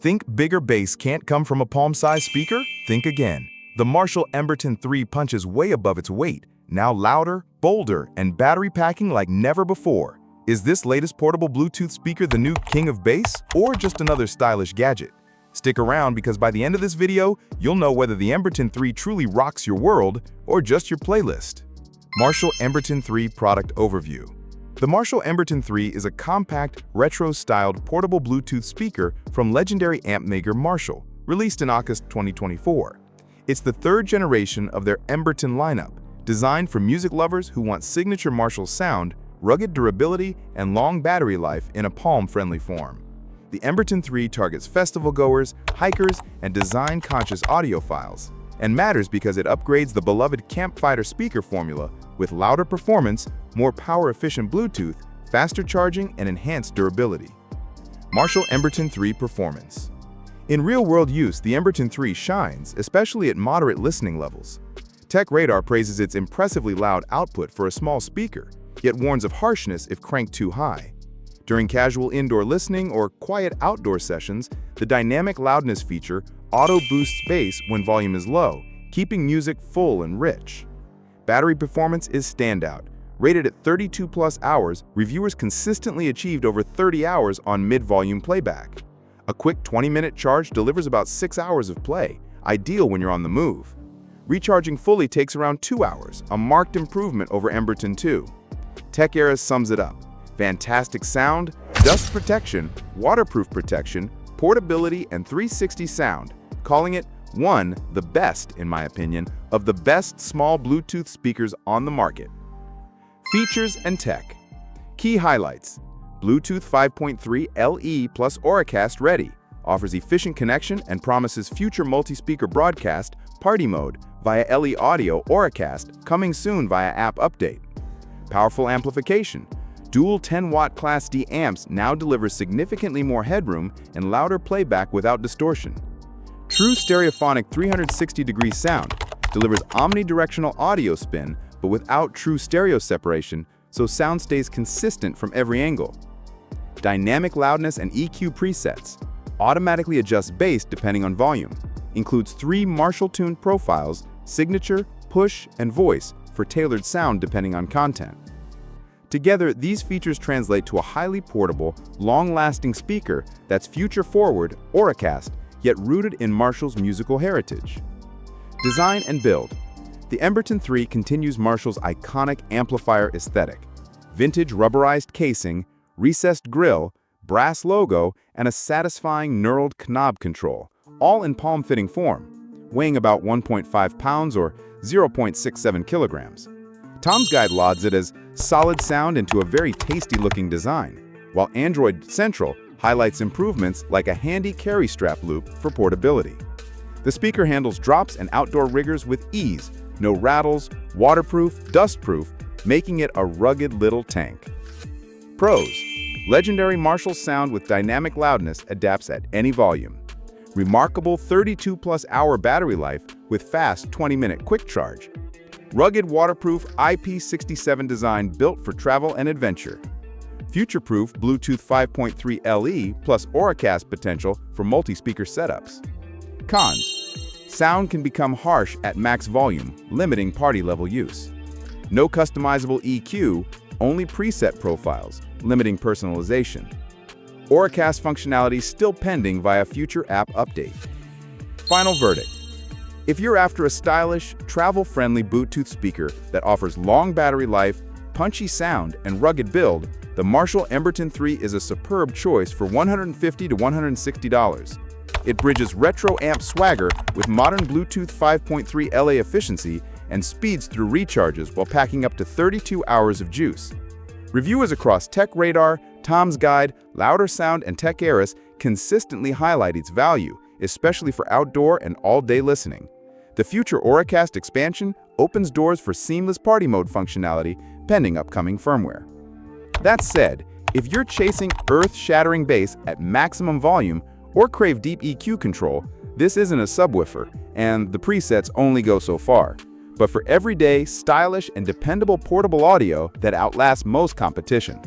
Think bigger bass can't come from a palm-sized speaker? Think again. The Marshall Emberton III punches way above its weight, now louder, bolder, and battery packing like never before. Is this latest portable Bluetooth speaker the new king of bass, or just another stylish gadget? Stick around because by the end of this video, you'll know whether the Emberton III truly rocks your world or just your playlist. Marshall Emberton III Product Overview. The Marshall Emberton III is a compact, retro-styled portable Bluetooth speaker from legendary amp maker Marshall, released in August 2024. It's the third generation of their Emberton lineup, designed for music lovers who want signature Marshall sound, rugged durability, and long battery life in a palm-friendly form. The Emberton III targets festival-goers, hikers, and design-conscious audiophiles, and matters because it upgrades the beloved campfire speaker formula with louder performance, more power-efficient Bluetooth, faster charging, and enhanced durability. Marshall Emberton III Performance. In real-world use, the Emberton III shines, especially at moderate listening levels. Tech Radar praises its impressively loud output for a small speaker, yet warns of harshness if cranked too high. During casual indoor listening or quiet outdoor sessions, the dynamic loudness feature auto-boosts bass when volume is low, keeping music full and rich. Battery performance is standout. Rated at 32+ hours, reviewers consistently achieved over 30 hours on mid-volume playback. A quick 20-minute charge delivers about 6 hours of play, ideal when you're on the move. Recharging fully takes around 2 hours, a marked improvement over Emberton II. Tech Era sums it up. Fantastic sound, dust protection, waterproof protection, portability, and 360 sound, calling it the best, in my opinion, of the best small Bluetooth speakers on the market. Features and tech. Key highlights. Bluetooth 5.3 LE plus Auracast ready, offers efficient connection and promises future multi-speaker broadcast, party mode, via LE Audio Auracast, coming soon via app update. Powerful amplification. Dual 10-watt Class D amps now deliver significantly more headroom and louder playback without distortion. True stereophonic 360-degree sound delivers omnidirectional audio spin but without true stereo separation, so sound stays consistent from every angle. Dynamic loudness and EQ presets. Automatically adjusts bass depending on volume. Includes 3 Marshall-tuned profiles, signature, push, and voice for tailored sound depending on content. Together, these features translate to a highly portable, long-lasting speaker that's future-forward, Auracast, yet rooted in Marshall's musical heritage. Design and build. The Emberton III continues Marshall's iconic amplifier aesthetic. Vintage rubberized casing, recessed grille, brass logo, and a satisfying knurled knob control, all in palm-fitting form, weighing about 1.5 pounds or 0.67 kilograms. Tom's Guide lauds it as solid sound into a very tasty-looking design, while Android Central highlights improvements like a handy carry strap loop for portability. The speaker handles drops and outdoor riggers with ease, no rattles, waterproof, dustproof, making it a rugged little tank. Pros. Legendary Marshall sound with dynamic loudness adapts at any volume. Remarkable 32+ hour battery life with fast 20-minute quick charge. Rugged waterproof IP67 design built for travel and adventure. Future-proof Bluetooth 5.3 LE plus Auracast potential for multi-speaker setups. Cons. Sound can become harsh at max volume, limiting party-level use. No customizable EQ, only preset profiles, limiting personalization. Auracast functionality still pending via future app update. Final verdict. If you're after a stylish, travel-friendly Bluetooth speaker that offers long battery life, punchy sound, and rugged build, the Marshall Emberton III is a superb choice for $150 to $160. It bridges retro amp swagger with modern Bluetooth 5.3 LA efficiency and speeds through recharges while packing up to 32 hours of juice. Reviewers across Tech Radar, Tom's Guide, Louder Sound, and Tech Eras consistently highlight its value, especially for outdoor and all-day listening. The future Auracast expansion opens doors for seamless party mode functionality pending upcoming firmware. That said, if you're chasing earth-shattering bass at maximum volume or crave deep EQ control, this isn't a subwoofer, and the presets only go so far. But for everyday, stylish, and dependable portable audio that outlasts most competition.